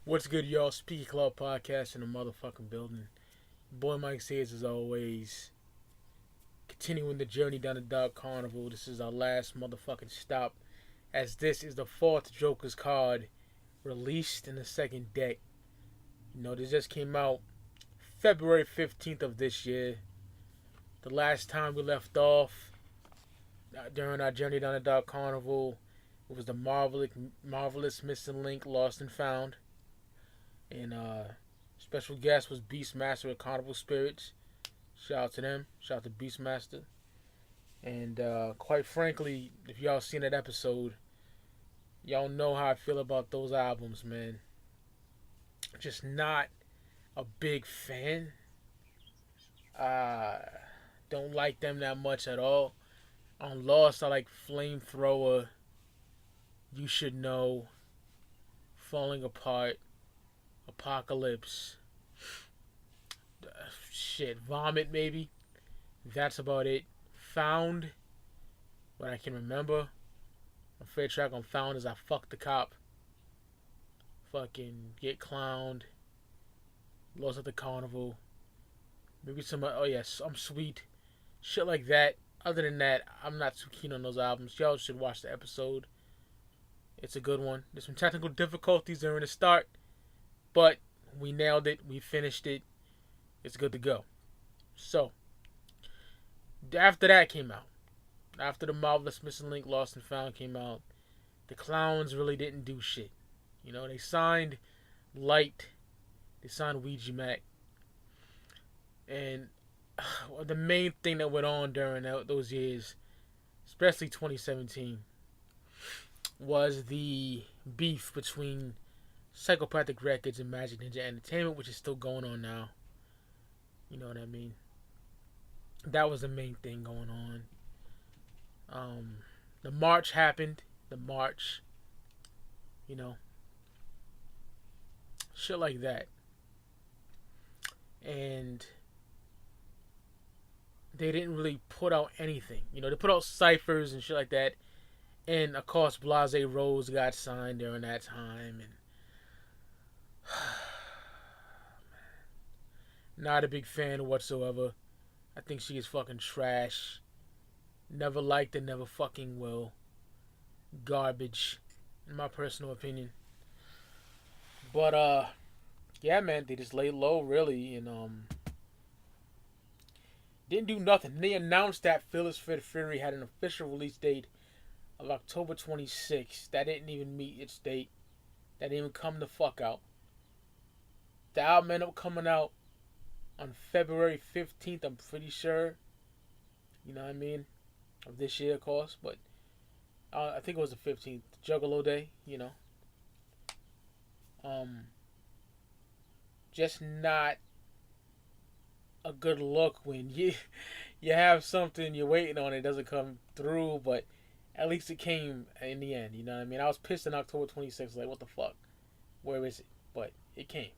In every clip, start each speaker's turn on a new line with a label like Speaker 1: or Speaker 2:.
Speaker 1: What's good, y'all? Speaky Clout podcast in the motherfucking building. Boy Mike Sears, as always, continuing the journey down the Dark Carnival. This is our last motherfucking stop, as this is the fourth Joker's card released in the second deck. This just came out February 15th of this year. The last time we left off during our journey down the Dark Carnival, it was the marvelous Missing Link Lost and Found. And special guest was Beastmaster of Carnival Spirits. Shout out to them. Shout out to Beastmaster. And quite frankly, if y'all seen that episode, y'all know how I feel about those albums, man. Just not a big fan. Don't like them that much at all. On Lost, I like Flamethrower, You Should Know, Falling Apart, Apocalypse, Vomit maybe. That's about it. Found, what I can remember. My favorite track on Found is I Fucked the Cop. Fucking Get Clowned. Lost at the Carnival. Maybe some, oh yes, I'm Sweet. Shit like that. Other than that, I'm not too keen on those albums. Y'all should watch the episode. It's a good one. There's some technical difficulties during the start, but we nailed it. We finished it. It's good to go. So, after that came out, after the marvelous Missing Link Lost and Found came out, the clowns really didn't do shit. They signed Light. They signed Ouija Mac. And the main thing that went on during those years, especially 2017, was the beef between Psychopathic Records and Magic Ninja Entertainment, which is still going on now. You know what I mean? That was the main thing going on. The march happened. The march, shit like that. And they didn't really put out anything. They put out ciphers and shit like that. And of course, Blase Rose got signed during that time. And not a big fan whatsoever. I think she is fucking trash. Never liked it, never fucking will. Garbage, in my personal opinion. But yeah, man, they just laid low, really, and didn't do nothing. They announced that Phyllis Fit Fury had an official release date of October 26th. That didn't even meet its date. That didn't even come the fuck out. The album ended up coming out on February 15th, I'm pretty sure. You know what I mean? Of this year, of course. But I think it was the 15th. Juggalo Day, Just not a good look when you have something you're waiting on, it doesn't come through, but at least it came in the end, you know what I mean? I was pissed on October 26th, like, what the fuck? Where is it? But it came.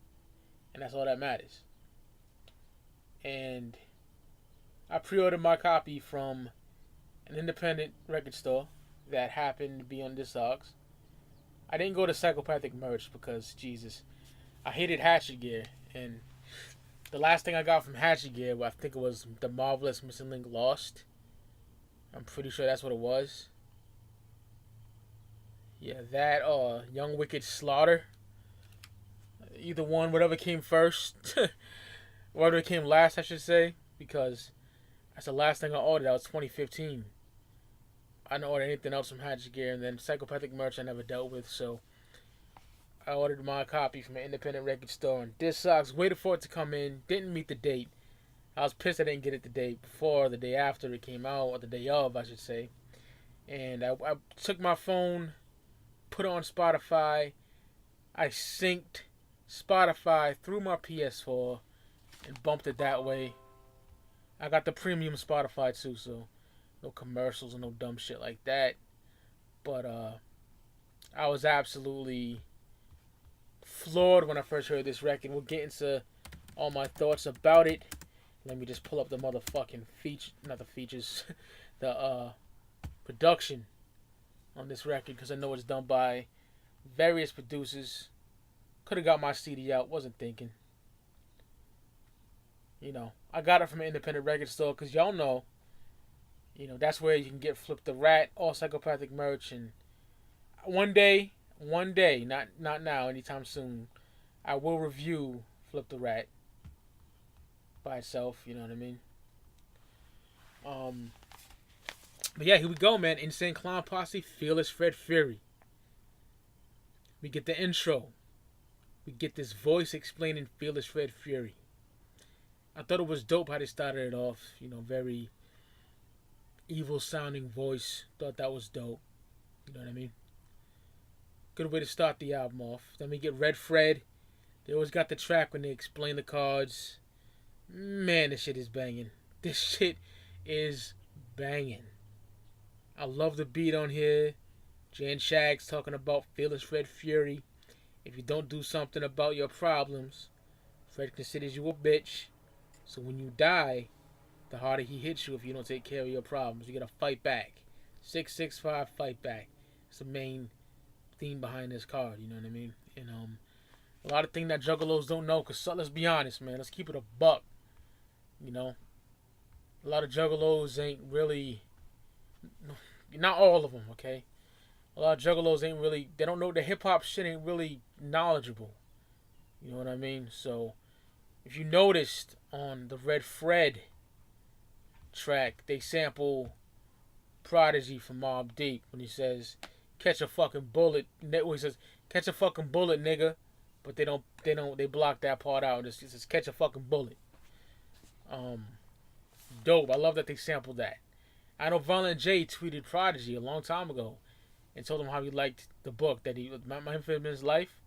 Speaker 1: And that's all that matters. And I pre-ordered my copy from an independent record store that happened to be on Discogs. I didn't go to Psychopathic Merch because, Jesus, I hated Hatchet Gear. And the last thing I got from Hatchet Gear, I think it was the marvelous Missing Link Lost. I'm pretty sure that's what it was. Yeah, that or Young Wicked Slaughter. Either one, whatever came first. Whatever came last, I should say. Because that's the last thing I ordered. That was 2015. I didn't order anything else from Hatchet Gear. And then Psychopathic Merch I never dealt with. So I ordered my copy from an independent record store on Discogs. Waited for it to come in. Didn't meet the date. I was pissed I didn't get it the day before, the day after it came out. Or the day of, I should say. And I took my phone, put it on Spotify. I synced Spotify through my PS4 and bumped it that way. I got the premium Spotify too, so no commercials and no dumb shit like that. But I was absolutely floored when I first heard this record. We'll get into all my thoughts about it. Let me just pull up the motherfucking the production on this record, because I know it's done by various producers. Could have got my CD out. Wasn't thinking. I got it from an independent record store because y'all know, that's where you can get Flip the Rat, all psychopathic merch, and one day, not now, anytime soon, I will review Flip the Rat by itself. You know what I mean? Um, but yeah, here we go, man. Insane Clown Posse, Fearless Fred Fury. We get the intro. We get this voice explaining Fearless Fred Fury. I thought it was dope how they started it off. Very evil sounding voice. Thought that was dope. You know what I mean? Good way to start the album off. Then we get Red Fred. They always got the track when they explain the cards. Man, this shit is banging. This shit is banging. I love the beat on here. Jan Shags talking about Fearless Fred Fury. If you don't do something about your problems, Fred considers you a bitch. So when you die, the harder he hits you if you don't take care of your problems. You gotta fight back. 665 fight back. It's the main theme behind this card, you know what I mean? And a lot of things that juggalos don't know, cause let's be honest, man. Let's keep it a buck. A lot of juggalos ain't really, not all of them, okay? A lot of juggalos ain't really, they don't know the hip hop shit ain't really knowledgeable. You know what I mean? So if you noticed on the Red Fred track, they sample Prodigy from Mobb Deep when he says, "Catch a fucking bullet." He says, "Catch a fucking bullet, nigga," but they block that part out. It says, "Catch a fucking bullet." Dope. I love that they sampled that. I know Violent J tweeted Prodigy a long time ago and told him how he liked the book that my Infamous Life.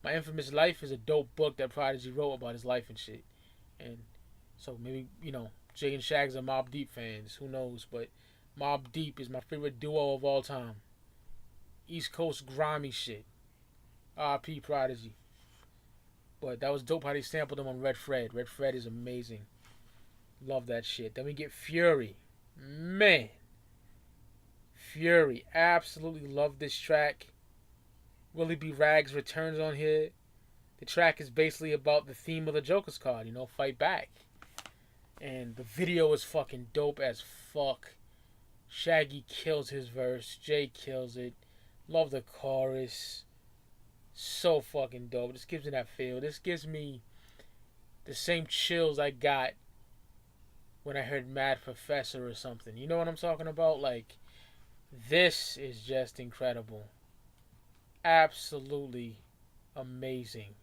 Speaker 1: My Infamous Life is a dope book that Prodigy wrote about his life and shit. And so maybe, Jay and Shags are Mobb Deep fans. Who knows? But Mobb Deep is my favorite duo of all time. East Coast grimy shit. R.P. Prodigy. But that was dope how they sampled them on Red Fred. Red Fred is amazing. Love that shit. Then we get Fury. Man. Fury. Absolutely love this track. Willie B. Rags returns on here. The track is basically about the theme of the Joker's card, fight back. And the video is fucking dope as fuck. Shaggy kills his verse. Jay kills it. Love the chorus. So fucking dope. This gives me that feel. This gives me the same chills I got when I heard Mad Professor or something. You know what I'm talking about? Like, this is just incredible. Absolutely amazing.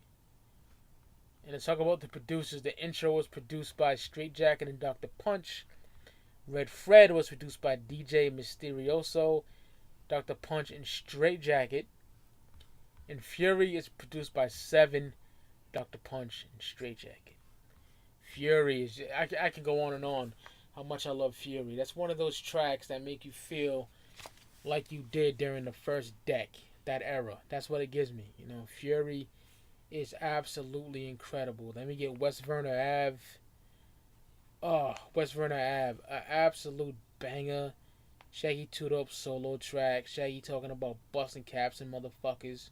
Speaker 1: And to talk about the producers, the intro was produced by Straight Jacket and Dr. Punch. Red Fred was produced by DJ Mysterioso, Dr. Punch, and Straight Jacket. And Fury is produced by Seven, Dr. Punch, and Straight Jacket. Fury is, I can go on and on how much I love Fury. That's one of those tracks that make you feel like you did during the first deck, that era. That's what it gives me. Fury is absolutely incredible. Then we get West Verner Ave. Oh, West Verner Ave. An absolute banger. Shaggy Toot Up solo track. Shaggy talking about busting caps and motherfuckers.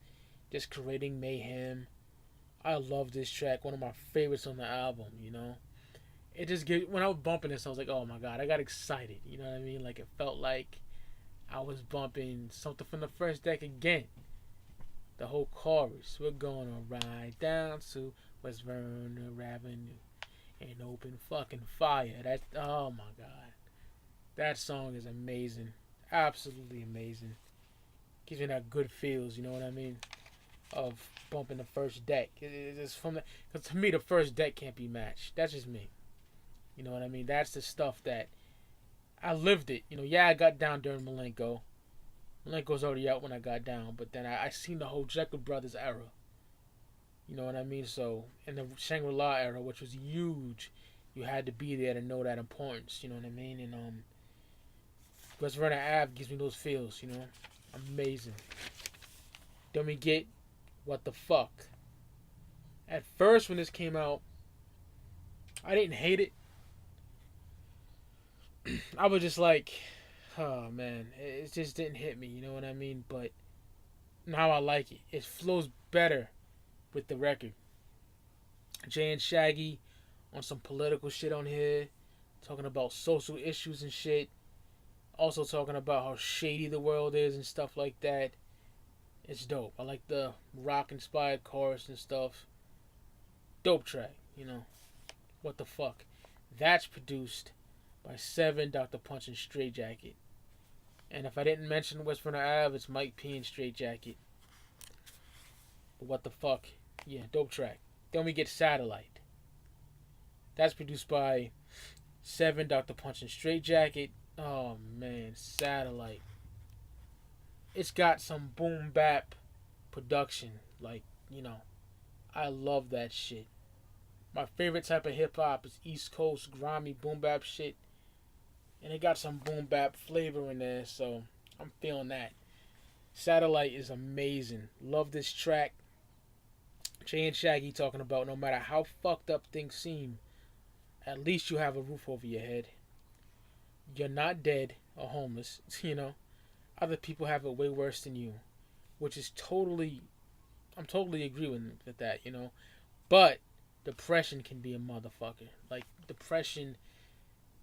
Speaker 1: Just creating mayhem. I love this track. One of my favorites on the album, It just when I was bumping this, I was like, oh my god, I got excited. You know what I mean? Like, it felt like I was bumping something from the first deck again. The whole chorus. We're gonna ride down to West Verner Avenue and open fucking fire. Oh my god. That song is amazing. Absolutely amazing. Gives me that good feels, you know what I mean? Of bumping the first deck. It's from the, because to me the first deck can't be matched. That's just me. You know what I mean? That's the stuff that I lived it. Yeah, I got down during Malenko. Malenko's already out when I got down, but then I seen the whole Jekyll Brothers era. You know what I mean? So in the Shangri-La era, which was huge, you had to be there to know that importance. You know what I mean? And West Verner Ave gives me those feels. Amazing. Then we get What the Fuck. At first, when this came out, I didn't hate it. I was just like, oh man, it just didn't hit me, you know what I mean? But now I like it. It flows better with the record. Jay and Shaggy on some political shit on here, talking about social issues and shit. Also talking about how shady the world is and stuff like that. It's dope. I like the rock inspired chorus and stuff. Dope track, you know. What the fuck? That's produced by Seven, Dr. Punch, and Straight Jacket. And if I didn't mention West Winter Ave, it's Mike P and Straight Jacket. But what the fuck? Yeah, dope track. Then we get Satellite. That's produced by Seven, Dr. Punch, and Straight Jacket. Oh man, Satellite. It's got some boom bap production. Like, you know, I love that shit. My favorite type of hip hop is East Coast grimy boom bap shit. And it got some boom bap flavor in there, so I'm feeling that. Satellite is amazing. Love this track. Jay and Shaggy talking about no matter how fucked up things seem, at least you have a roof over your head. You're not dead or homeless, you know. Other people have it way worse than you, which is I'm totally agree with that, you know. But depression can be a motherfucker. Like, depression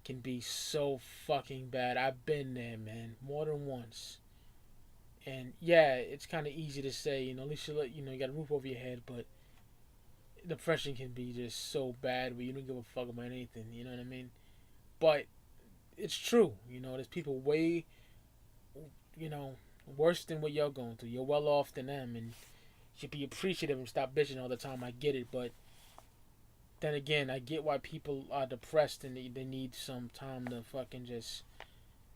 Speaker 1: can be so fucking bad. I've been there, man, more than once. And yeah, it's kind of easy to say, you know, at least you got a roof over your head, but depression can be just so bad where you don't give a fuck about anything, you know what I mean? But it's true, you know, there's people way, you know, worse than what you're going through. You're well off than them, and you should be appreciative and stop bitching all the time. I get it, but then again, I get why people are depressed and they need some time to fucking just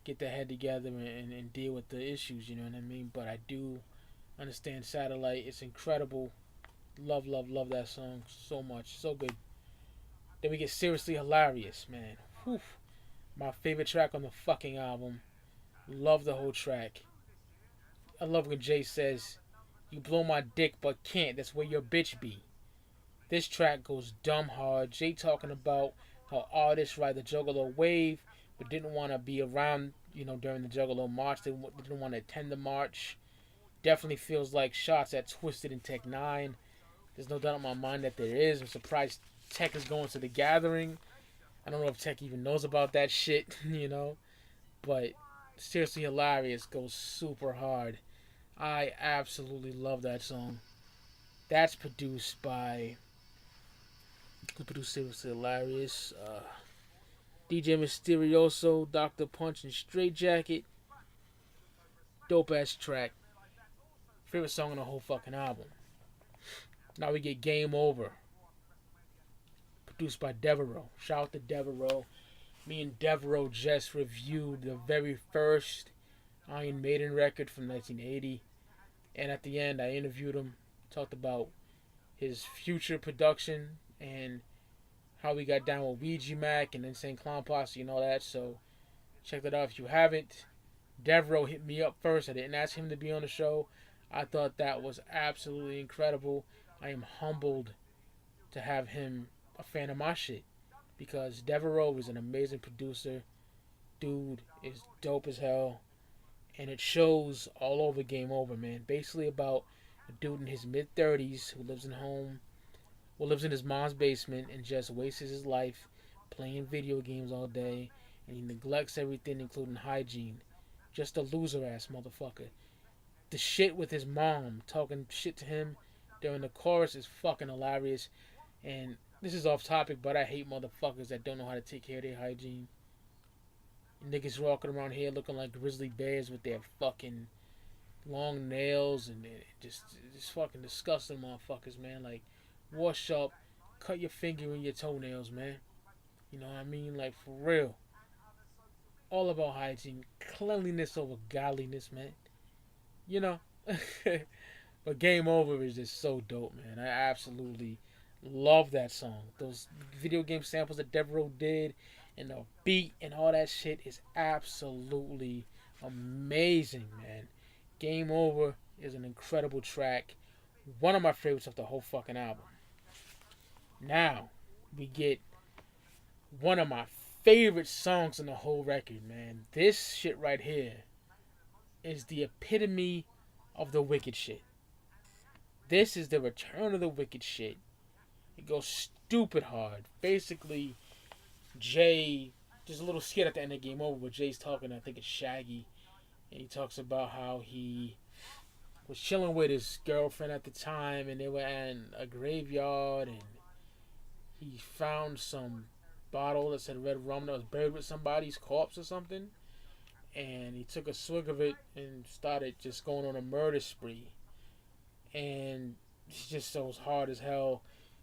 Speaker 1: get their head together and deal with the issues, you know what I mean? But I do understand Satellite. It's incredible. Love, love, love that song so much. So good. Then we get Seriously Hilarious, man. Whew. My favorite track on the fucking album. Love the whole track. I love when Jay says, "You blow my dick but can't. That's where your bitch be." This track goes dumb hard. Jay talking about how artists ride the Juggalo wave but didn't want to be around, you know, during the Juggalo march. They didn't want to attend the march. Definitely feels like shots at Twisted and Tech 9. There's no doubt in my mind that there is. I'm surprised Tech is going to the gathering. I don't know if Tech even knows about that shit, you know. But Seriously Hilarious goes super hard. I absolutely love that song. That's produced by... who produced Seriously Hilarious? DJ Mysterioso, Dr. Punch, and Straight Jacket. Dope ass track. Favorite song on the whole fucking album. Now we get Game Over. Produced by Devereaux. Shout out to Devereaux. Me and Devereaux just reviewed the very first Iron Maiden record from 1980. And at the end, I interviewed him. Talked about his future production and how we got down with Ouija Mac and Insane Clown Posse and all that. So check that out if you haven't. Devereaux hit me up first. I didn't ask him to be on the show. I thought that was absolutely incredible. I am humbled to have him a fan of my shit, because Devereaux is an amazing producer. Dude is dope as hell, and it shows all over Game Over, man. Basically about a dude in his mid-30s who lives in his mom's basement and just wastes his life playing video games all day, and he neglects everything, including hygiene. Just a loser ass motherfucker. The shit with his mom talking shit to him during the chorus is fucking hilarious. And this is off topic, but I hate motherfuckers that don't know how to take care of their hygiene. Niggas walking around here looking like grizzly bears with their fucking long nails and just fucking disgusting motherfuckers, man. Like, wash up, cut your finger and your toenails, man. You know what I mean? Like, for real. All about hygiene. Cleanliness over godliness, man. You know? But Game Over is just so dope, man. I absolutely love that song. Those video game samples that Devereaux did and the beat and all that shit is absolutely amazing, man. Game Over is an incredible track. One of my favorites of the whole fucking album. Now, we get one of my favorite songs on the whole record, man. This shit right here is the epitome of the wicked shit. This is the return of the wicked shit. It goes stupid hard. Basically, Jay, just a little skit at the end of Game Over where Jay's talking, I think it's Shaggy, and he talks about how he was chilling with his girlfriend at the time, and they were in a graveyard, and he found some bottle that said red rum that was buried with somebody's corpse or something, and he took a swig of it and started just going on a murder spree, and it just so hard as hell.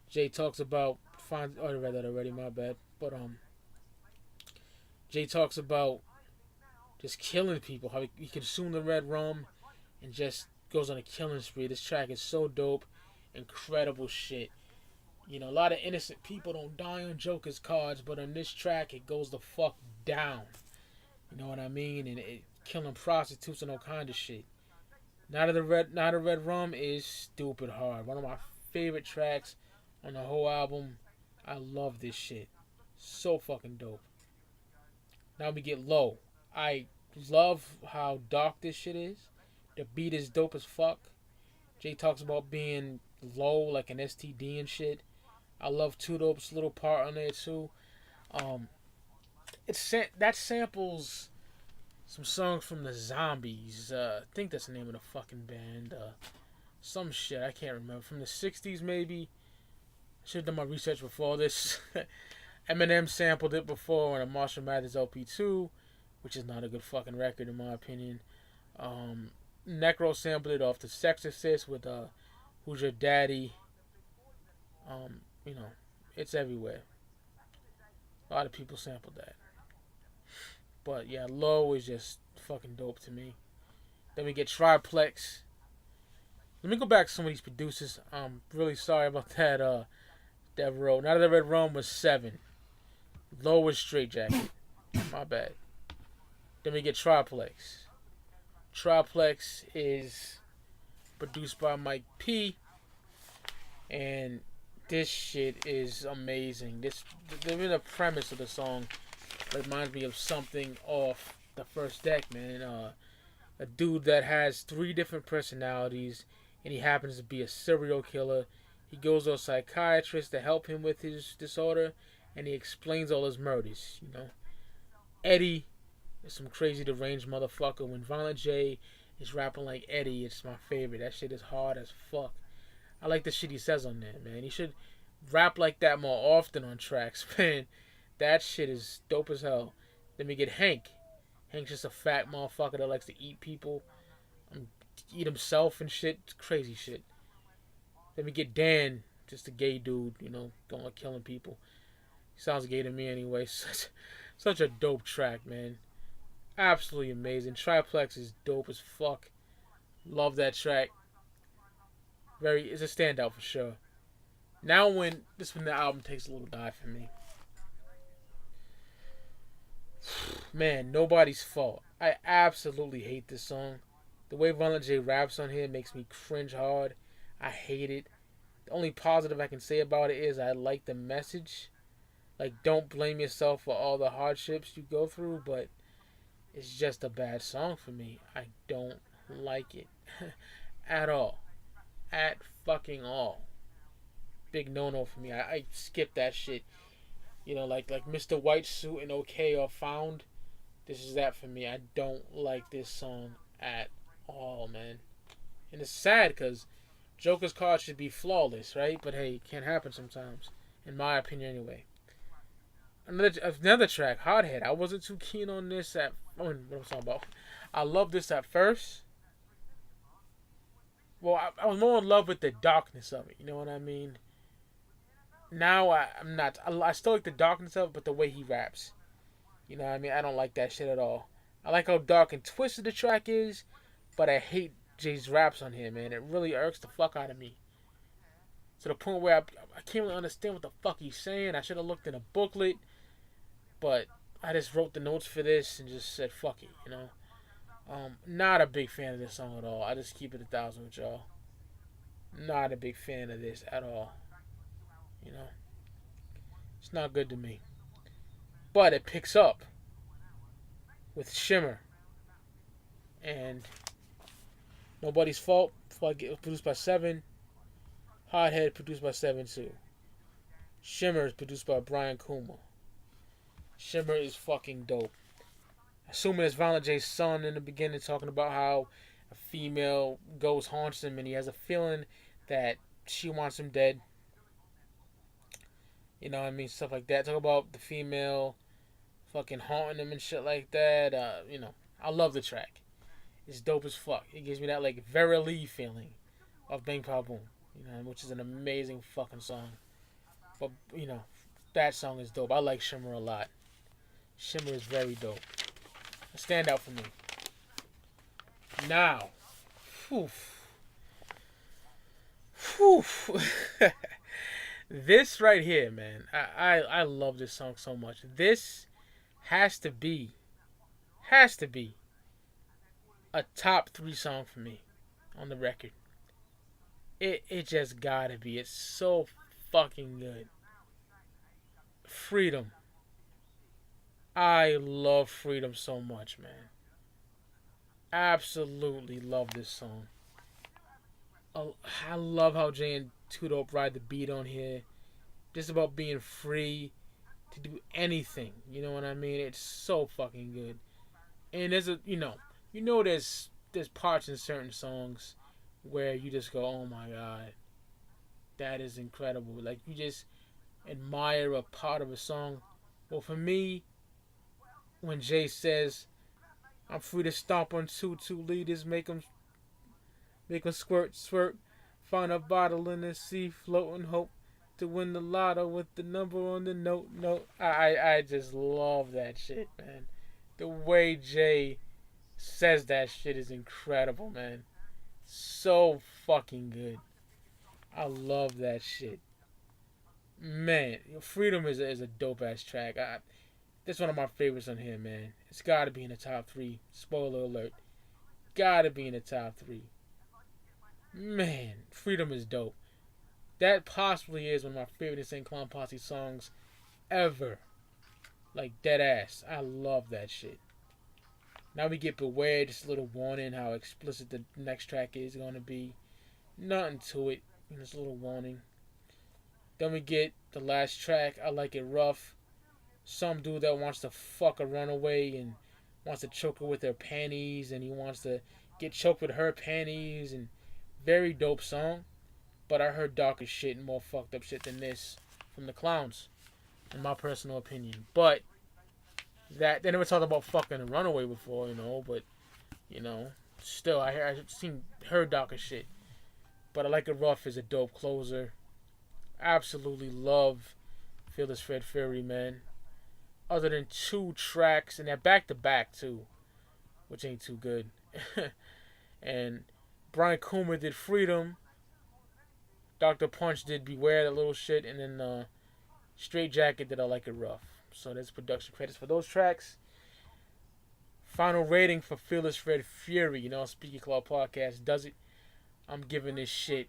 Speaker 1: Jay talks about I read that already. My bad. But Jay talks about just killing people. How he consumed the red rum and just goes on a killing spree. This track is so dope, incredible shit. You know, a lot of innocent people don't die on Joker's cards, but on this track, it goes the fuck down. You know what I mean? And it killing prostitutes and all kind of shit. Not a Red Rum is stupid hard. One of my favorite tracks on the whole album. I love this shit. So fucking dope. Now we get Low. I love how dark this shit is. The beat is dope as fuck. Jay talks about being low like an STD and shit. I love Two Dope's little part on there too. That samples some songs from the Zombies. I think that's the name of the fucking band. Some shit I can't remember, from the '60s maybe. Should have done my research before this. Eminem sampled it before on a Marshall Mathers LP2, which is not a good fucking record in my opinion. Necro sampled it off the Sex Assist with Who's Your Daddy. You know, it's everywhere. A lot of people sampled that. But yeah, Low is just fucking dope to me. Then we get Triplex. Let me go back to some of these producers. I'm really sorry about that. That row. Now that Red Rum was 7. Low was Straight Jacket. My bad. Then we get Triplex. Triplex is produced by Mike P. And this shit is amazing. Even the premise of the song reminds me of something off the first deck, man. A dude that has 3 different personalities, and he happens to be a serial killer. He goes to a psychiatrist to help him with his disorder, and he explains all his murders. You know, Eddie is some crazy deranged motherfucker. When Violent J is rapping like Eddie, it's my favorite. That shit is hard as fuck. I like the shit he says on there, man. He should rap like that more often on tracks, man. That shit is dope as hell. Then we get Hank. Hank's just a fat motherfucker that likes to eat people, eat himself and shit. It's crazy shit. Then we get Dan, just a gay dude, you know, going killing people. He sounds gay to me anyway. Such a dope track, man. Absolutely amazing. Triplex is dope as fuck. Love that track. It's a standout for sure. Now when the album takes a little dive for me. Man, Nobody's Fault. I absolutely hate this song. The way Violent J raps on here makes me cringe hard. I hate it. The only positive I can say about it is I like the message. Like, don't blame yourself for all the hardships you go through, but it's just a bad song for me. I don't like it. At all. At fucking all. Big no-no for me. I skip that shit. You know, like Mr. White Suit and OK are found. This is that for me. I don't like this song at all, man. And it's sad because Joker's card should be flawless, right? But hey, it can't happen sometimes. In my opinion, anyway. Another track, Hothead. I wasn't too keen on this what I'm talking about. I love this at first. Well, I was more in love with the darkness of it. You know what I mean? Now I'm not. I still like the darkness of it, but the way he raps. You know what I mean? I don't like that shit at all. I like how dark and twisted the track is, but I hate Jay's raps on here, man. It really irks the fuck out of me. To the point where I can't really understand what the fuck he's saying. I should have looked in a booklet, but I just wrote the notes for this and just said fuck it, you know? Not a big fan of this song at all. I just keep it 1,000 with y'all. Not a big fan of this at all. You know? It's not good to me. But it picks up with Shimmer. And Nobody's Fault, produced by 7. Hothead produced by 7-2. Shimmer is produced by Brian Kuma. Shimmer is fucking dope. Assuming it's Violent J's son in the beginning, talking about how a female ghost haunts him and he has a feeling that she wants him dead. You know what I mean? Stuff like that. Talk about the female fucking haunting him and shit like that. I love the track. It's dope as fuck. It gives me that like Verily feeling of Bang Pa Boom. Which is an amazing fucking song. But that song is dope. I like Shimmer a lot. Shimmer is very dope. A standout for me. Now, whew. This right here, man. I love this song so much. This has to be a top 3 song for me on the record. It just gotta be. It's so fucking good. Freedom. I love Freedom so much, man. Absolutely love this song. Oh, I love how Jay and Two Dope ride the beat on here. Just about being free to do anything. You know what I mean? It's so fucking good. And there's there's parts in certain songs where you just go, oh my god, that is incredible. Like you just admire a part of a song. Well, for me, when Jay says, I'm free to stomp on two leaders, make them squirt, find a bottle in the sea, floating hope to win the lotto with the number on the note. I just love that shit, man. The way Jay says that shit is incredible, man. So fucking good. I love that shit. Man, Freedom is a dope ass track. That's one of my favorites on here, man. It's gotta be in the top 3. Spoiler alert. Gotta be in the top 3. Man, Freedom is dope. That possibly is one of my favorite Insane Clown Posse songs ever. Like, dead ass. I love that shit. Now we get Beware, just a little warning how explicit the next track is going to be. Nothing to it. Just a little warning. Then we get the last track, I Like It Rough. Some dude that wants to fuck a runaway and wants to choke her with her panties, and he wants to get choked with her panties, and very dope song. But I heard darker shit and more fucked up shit than this from the Clowns, in my personal opinion. But that they never talked about fucking a runaway before, but still heard darker shit. But I Like It Rough is a dope closer. Absolutely love Fearless Fred Fury, man. Other than 2 tracks, and they're back to back too, which ain't too good. And Brian Kuma did Freedom. Dr. Punch did Beware, that little shit, and then Straight Jacket did I Like It Rough. So there's production credits for those tracks. Final rating for Fearless Fred Fury. Speaky Clout Podcast does it. I'm giving this shit.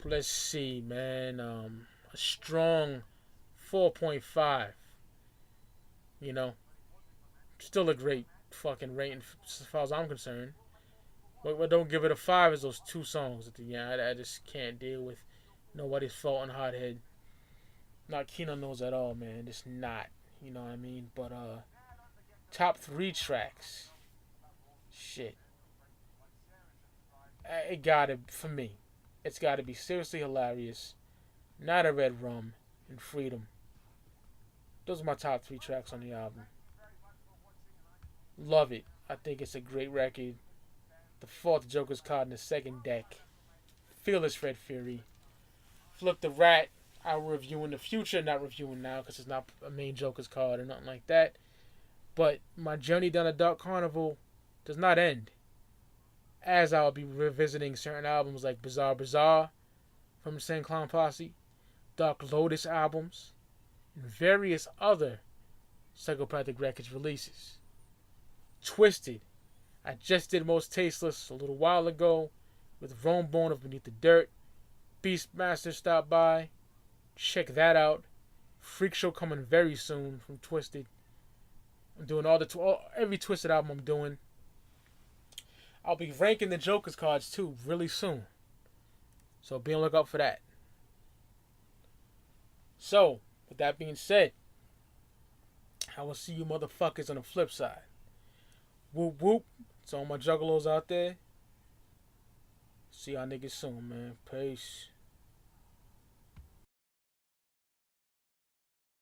Speaker 1: Let's see, man. A strong 4.5. Still a great fucking rating as far as I'm concerned. What don't give it a 5 is those 2 songs at the end. I just can't deal with Nobody's Fault and Hothead. Not keen on those at all, man. Just not. You know what I mean? But top 3 tracks. Shit. It gotta, for me, it's gotta be Seriously Hilarious, Not a Red Rum, and Freedom. Those are my top 3 tracks on the album. Love it. I think it's a great record. The 4th Joker's card in the 2nd deck. Fearless Fred Fury. Flip the Rat. I'll review in the future, not reviewing now because it's not a main Joker's card or nothing like that. But my journey down a dark carnival does not end, as I'll be revisiting certain albums like Bizarre Bizarre from the Insane Clown Posse, Dark Lotus albums, and various other Psychopathic Records releases. Twisted. I just did Most Tasteless a little while ago with Rome Bone of Beneath the Dirt. Beastmaster stopped by. Check that out. Freak Show coming very soon from Twisted. I'm doing every Twisted album I'm doing. I'll be ranking the Joker's cards too really soon. So be on the lookout for that. So, with that being said, I will see you motherfuckers on the flip side. Whoop whoop. To all my juggalos out there. See y'all niggas soon, man. Peace.